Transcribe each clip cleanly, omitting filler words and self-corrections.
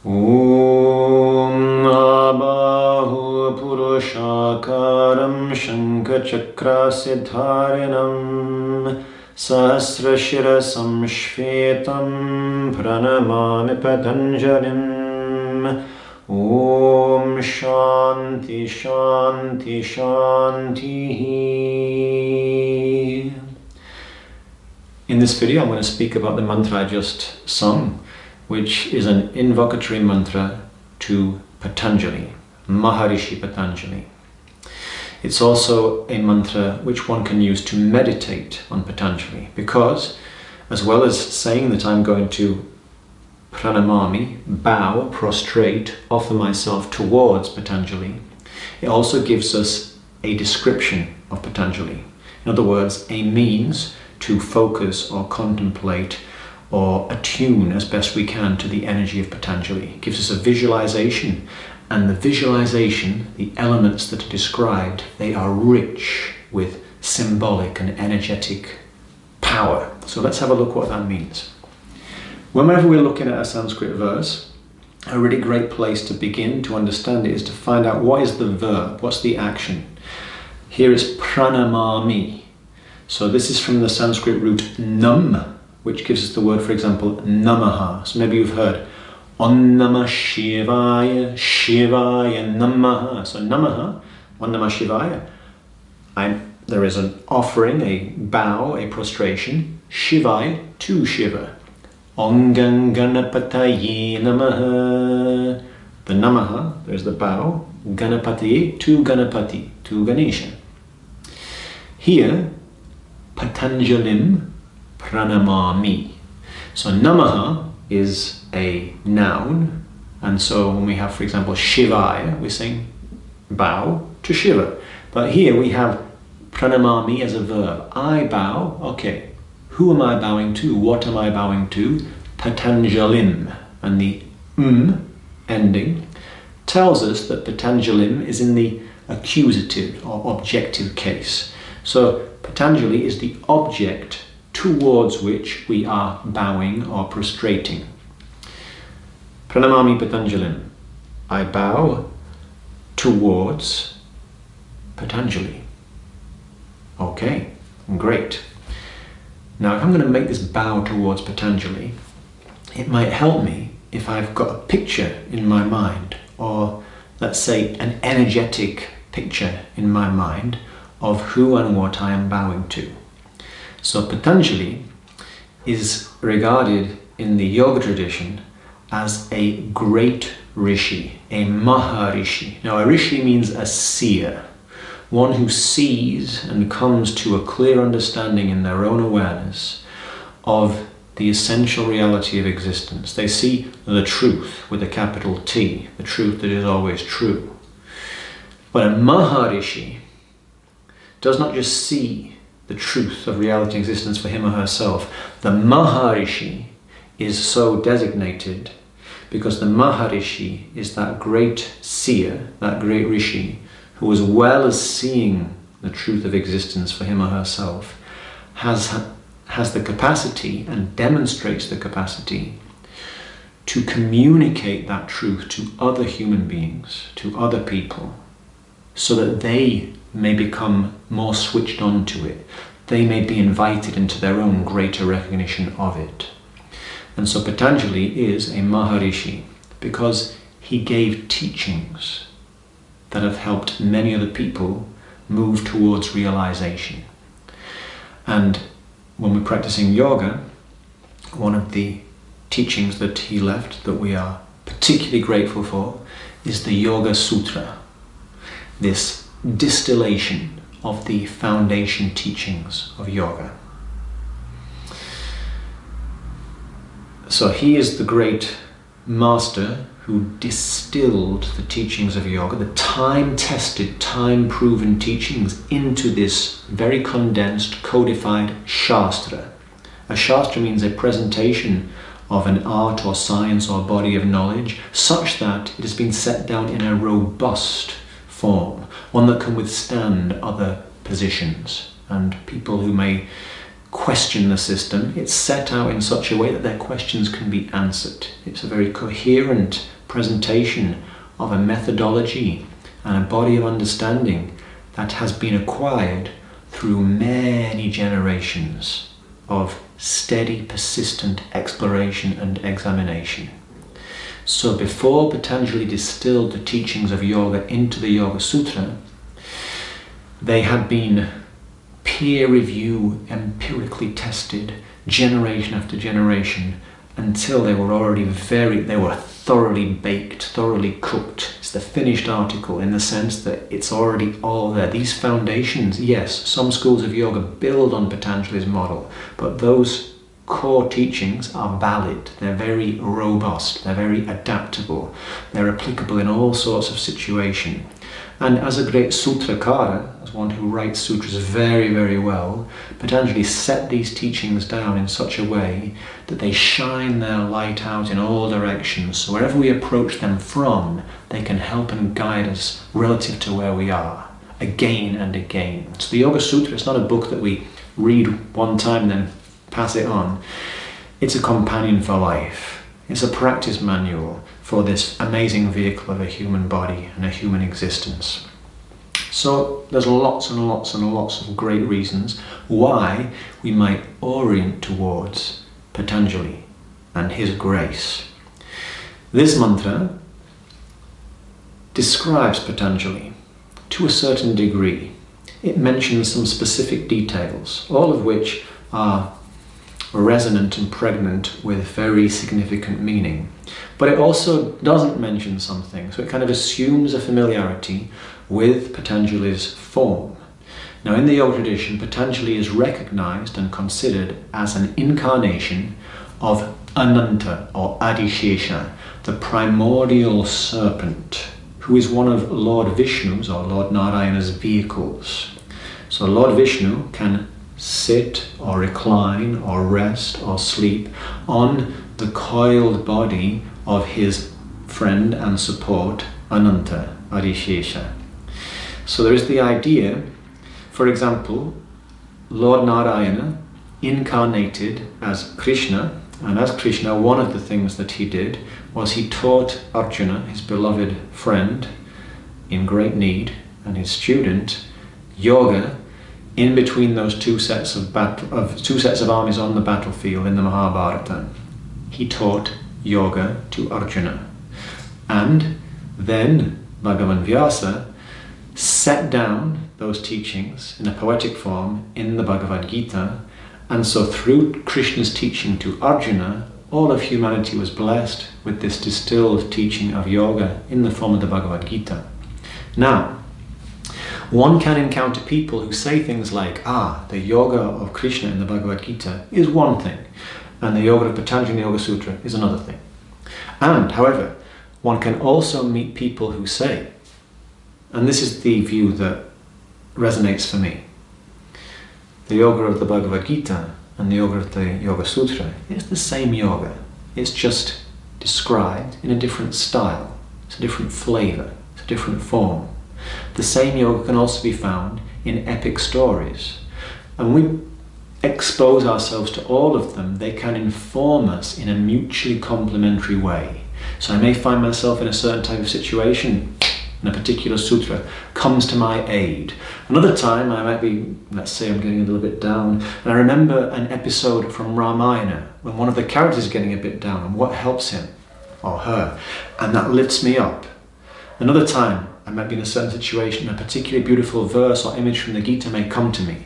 Om Abahu Purushakaram śaṅkhacakrāsi dhāriṇam sahasra śirasaṃ śvetaṃ praṇamāmi Patanjalim. Om Shanti Shanti Shanti. In this video I'm going to speak about the mantra I just sung, which is an invocatory mantra to Patanjali, Maharishi Patanjali. It's also a mantra which one can use to meditate on Patanjali, because as well as saying that I'm going to praṇamāmi, bow, prostrate, offer myself towards Patanjali, it also gives us a description of Patanjali. In other words, a means to focus or contemplate or attune as best we can to the energy of Patanjali. It gives us a visualization, and the visualization, the elements that are described, they are rich with symbolic and energetic power. So let's have a look what that means. Whenever we're looking at a Sanskrit verse, a really great place to begin to understand it is to find out what is the verb, what's the action. Here is praṇamāmi. So this is from the Sanskrit root nam, which gives us the word, for example, namaha. So maybe you've heard Om Namah Shivaya, Shivaya Namaha. So namaha, Om Namah Shivaya. There is an offering, a bow, a prostration, Shivaya, to Shiva. Om Ganganapataye Namaha. The namaha, there's the bow, Ganapataye, to Ganapati, to Ganesha. Here, Patanjalim, praṇamāmi. So namaha is a noun, and so when we have, for example, Shivaya, we're saying bow to Shiva. But here we have praṇamāmi as a verb. I bow, okay. Who am I bowing to? What am I bowing to? Patanjalim. And the ending tells us that Patanjalim is in the accusative or objective case. So Patanjali is the object towards which we are bowing or prostrating. Praṇamāmi Patanjalim. I bow towards Patanjali. Okay, great. Now if I'm going to make this bow towards Patanjali, it might help me if I've got a picture in my mind, or let's say an energetic picture in my mind of who and what I am bowing to. So Patanjali is regarded in the yoga tradition as a great rishi, a maharishi. Now a rishi means a seer, one who sees and comes to a clear understanding in their own awareness of the essential reality of existence. They see the truth with a capital T, the truth that is always true. But a maharishi does not just see the truth of reality and existence for him or herself. The maharishi is so designated because the maharishi is that great seer, that great rishi, who, as well as seeing the truth of existence for him or herself, has the capacity and demonstrates the capacity to communicate that truth to other human beings, to other people, so that they may become more switched on to it. They may be invited into their own greater recognition of it. And so Patanjali is a maharishi because he gave teachings that have helped many other people move towards realization. And when we're practicing yoga, one of the teachings that he left that we are particularly grateful for is the Yoga Sutra, this distillation of the foundation teachings of yoga. So he is the great master who distilled the teachings of yoga, the time-tested, time-proven teachings, into this very condensed, codified shastra. A shastra means a presentation of an art or science or body of knowledge, such that it has been set down in a robust form, one that can withstand other positions and people who may question the system. It's set out in such a way that their questions can be answered. It's a very coherent presentation of a methodology and a body of understanding that has been acquired through many generations of steady, persistent exploration and examination. So before Patanjali distilled the teachings of yoga into the Yoga Sutra, they had been peer review, empirically tested, generation after generation, until they were thoroughly baked, thoroughly cooked. It's the finished article in the sense that it's already all there. These foundations, yes, some schools of yoga build on Patanjali's model, but those core teachings are valid. They're very robust, they're very adaptable, they're applicable in all sorts of situations. And as a great sutrakara, as one who writes sutras very, very well, Patanjali set these teachings down in such a way that they shine their light out in all directions. So wherever we approach them from, they can help and guide us relative to where we are, again and again. So the Yoga Sutra is not a book that we read one time and then pass it on. It's a companion for life. It's a practice manual for this amazing vehicle of a human body and a human existence. So there's lots and lots and lots of great reasons why we might orient towards Patanjali and his grace. This mantra describes Patanjali to a certain degree. It mentions some specific details, all of which are resonant and pregnant with very significant meaning. But it also doesn't mention something, so it kind of assumes a familiarity with Patanjali's form. Now in the yoga tradition, Patanjali is recognized and considered as an incarnation of Ananta or Adishesha, the primordial serpent, who is one of Lord Vishnu's or Lord Narayana's vehicles. So Lord Vishnu can sit or recline or rest or sleep on the coiled body of his friend and support, Ananta, Adishesha. So there is the idea, for example, Lord Narayana incarnated as Krishna, and as Krishna, one of the things that he did was he taught Arjuna, his beloved friend in great need, and his student, yoga, in between those two sets of armies on the battlefield in the Mahabharata. He taught yoga to Arjuna. And then Bhagavan Vyasa set down those teachings in a poetic form in the Bhagavad Gita. And so through Krishna's teaching to Arjuna, all of humanity was blessed with this distilled teaching of yoga in the form of the Bhagavad Gita. Now, one can encounter people who say things like, the yoga of Krishna in the Bhagavad Gita is one thing, and the yoga of Patanjali in the Yoga Sutra is another thing. And, however, one can also meet people who say, and this is the view that resonates for me, the yoga of the Bhagavad Gita and the yoga of the Yoga Sutra is the same yoga. It's just described in a different style. It's a different flavor. It's a different form. The same yoga can also be found in epic stories. And we expose ourselves to all of them. They can inform us in a mutually complementary way. So I may find myself in a certain type of situation, and a particular sutra comes to my aid. Another time I might be, let's say I'm getting a little bit down, and I remember an episode from Ramayana when one of the characters is getting a bit down and what helps him or her, and that lifts me up. Another time I might be in a certain situation, a particularly beautiful verse or image from the Gita may come to me,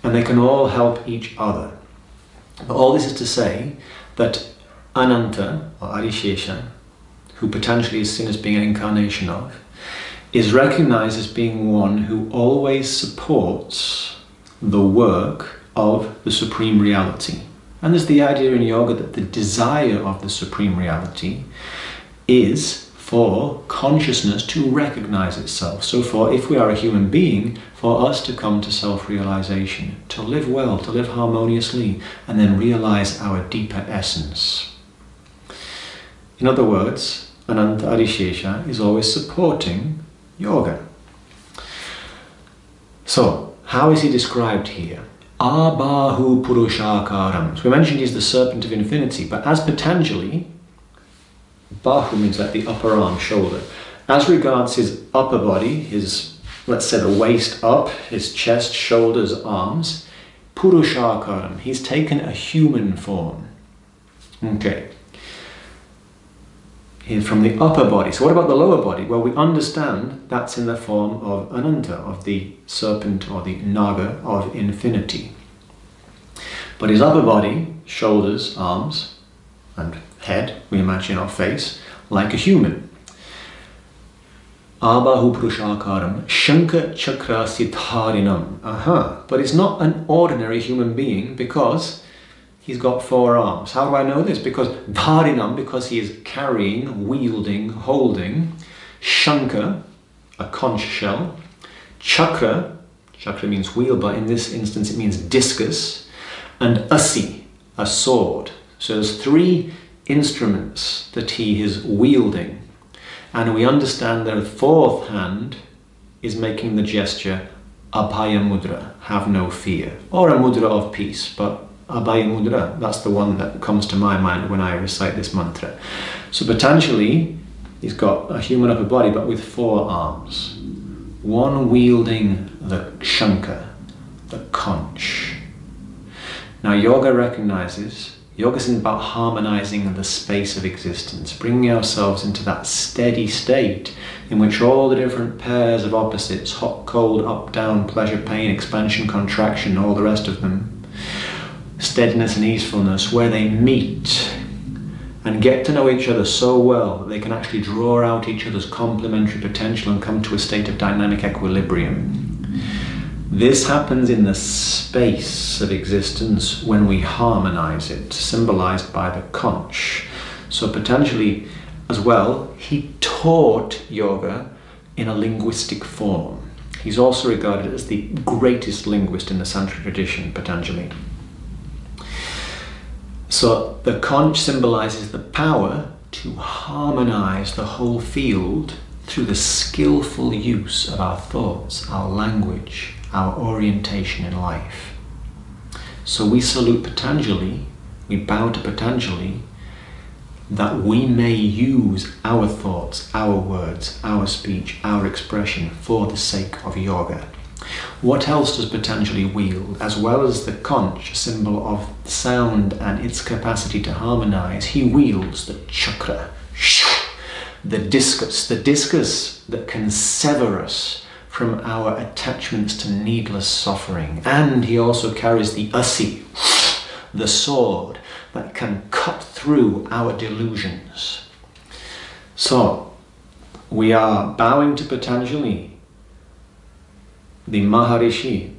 and they can all help each other. But all this is to say that Ananta or Adishesha, who Patanjali is seen as being an incarnation of, is recognized as being one who always supports the work of the Supreme Reality. And there's the idea in yoga that the desire of the Supreme Reality is for consciousness to recognize itself. So if we are a human being, for us to come to self-realization, to live well, to live harmoniously, and then realize our deeper essence. In other words, Ananta Adishesha is always supporting yoga. So, how is he described here? Abahu Purushakaram. So we mentioned he's the serpent of infinity, but as Patanjali, Bahu means like the upper arm, shoulder. As regards his upper body, his, let's say the waist up, his chest, shoulders, arms, Purushakaram, he's taken a human form. Okay. From the upper body. So what about the lower body? Well, we understand that's in the form of Ananta, of the serpent or the Naga of infinity. But his upper body, shoulders, arms, and head, we imagine our face, like a human. Abahu Purushakaram, śaṅkhacakrāsi dhāriṇam. But it's not an ordinary human being because he's got 4 arms. How do I know this? Because dhāriṇam, because he is carrying, wielding, holding, śaṅkha, a conch shell, chakra means wheel, but in this instance it means discus, and asi, a sword. So there's 3 instruments that he is wielding. And we understand that the 4th hand is making the gesture abhaya mudra, have no fear, or a mudra of peace, but abhaya mudra, that's the one that comes to my mind when I recite this mantra. So Patanjali, he's got a human upper body but with 4 arms. One wielding the śaṅkha, the conch. Now yoga recognizes, yoga isn't about harmonizing the space of existence, bringing ourselves into that steady state in which all the different pairs of opposites, hot, cold, up, down, pleasure, pain, expansion, contraction, all the rest of them, steadiness and easefulness, where they meet and get to know each other so well that they can actually draw out each other's complementary potential and come to a state of dynamic equilibrium. This happens in the space of existence when we harmonize it, symbolized by the conch. So Patanjali as well, he taught yoga in a linguistic form. He's also regarded as the greatest linguist in the Sanskrit tradition, Patanjali. So the conch symbolizes the power to harmonize the whole field through the skillful use of our thoughts, our language, our orientation in life. So we salute Patanjali, we bow to Patanjali, that we may use our thoughts, our words, our speech, our expression for the sake of yoga. What else does Patanjali wield? As well as the conch, a symbol of sound and its capacity to harmonize, he wields the chakra, the discus that can sever us from our attachments to needless suffering. And he also carries the asi, the sword that can cut through our delusions. So we are bowing to Patanjali, the maharishi,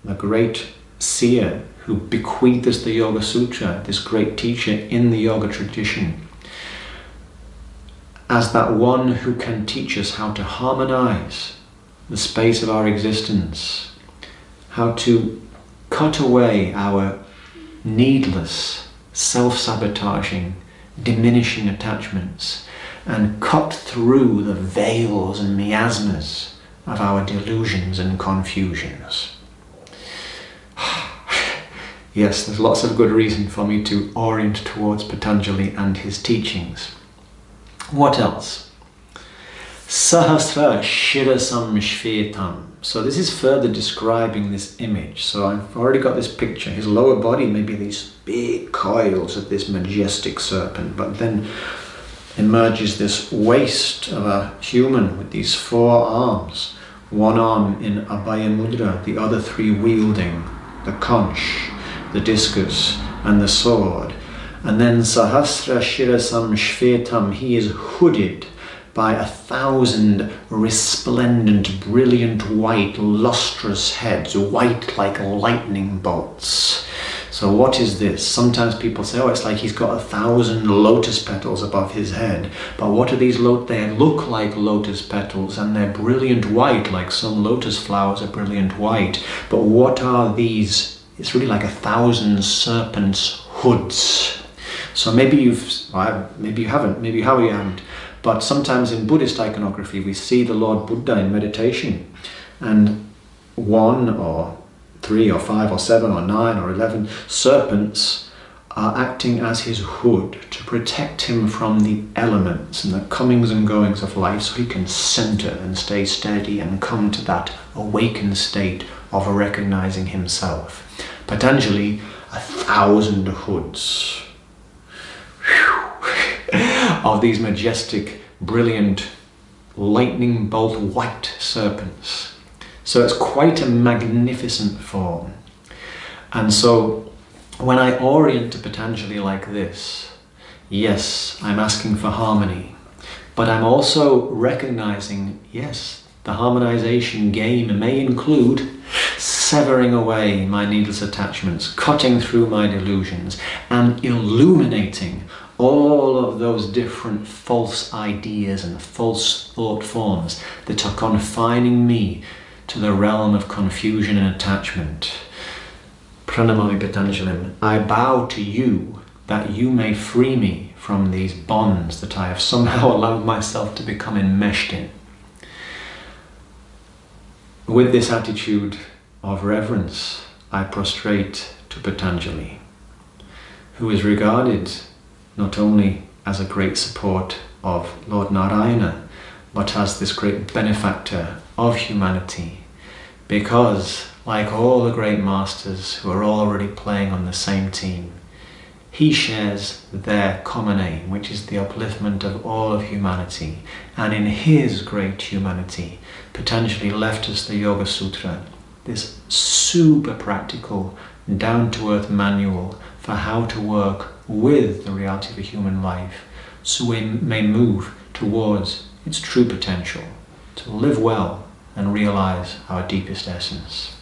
the great seer who bequeathed us the Yoga Sutra, this great teacher in the yoga tradition, as that one who can teach us how to harmonize the space of our existence, how to cut away our needless, self-sabotaging, diminishing attachments and cut through the veils and miasmas of our delusions and confusions. Yes, there's lots of good reason for me to orient towards Patanjali and his teachings. What else? Sahasra, śirasaṃ, śvetaṃ. So this is further describing this image. So I've already got this picture. His lower body may be these big coils of this majestic serpent, but then emerges this waist of a human with these 4 arms. One arm in abhaya mudra, the other 3 wielding the conch, the discus, and the sword. And then sahasra, śirasaṃ, śvetaṃ, he is hooded by 1,000 resplendent, brilliant, white, lustrous heads, white like lightning bolts. So what is this? Sometimes people say, oh, it's like he's got 1,000 lotus petals above his head. But what are these? They look like lotus petals and they're brilliant white, like some lotus flowers are brilliant white. But what are these? It's really like 1,000 serpents' hoods. So maybe you haven't. But sometimes in Buddhist iconography, we see the Lord Buddha in meditation, and 1 or 3 or 5 or 7 or 9 or 11 serpents are acting as his hood to protect him from the elements and the comings and goings of life, so he can center and stay steady and come to that awakened state of recognizing himself. Patanjali, 1,000 hoods of these majestic, brilliant, lightning bolt white serpents. So it's quite a magnificent form. And so when I orient to Patanjali like this, yes, I'm asking for harmony, but I'm also recognizing, yes, the harmonization game may include severing away my needless attachments, cutting through my delusions, and illuminating all of those different false ideas and false thought forms that are confining me to the realm of confusion and attachment. Praṇamāmi Patanjalim, I bow to you that you may free me from these bonds that I have somehow allowed myself to become enmeshed in. With this attitude of reverence, I prostrate to Patanjali, who is regarded not only as a great support of Lord Narayana, but as this great benefactor of humanity, because, like all the great masters who are already playing on the same team, he shares their common aim, which is the upliftment of all of humanity. And in his great humanity, Patanjali left us the Yoga Sutra, this super practical, down-to-earth manual for how to work with the reality of a human life, so we may move towards its true potential, to live well and realize our deepest essence.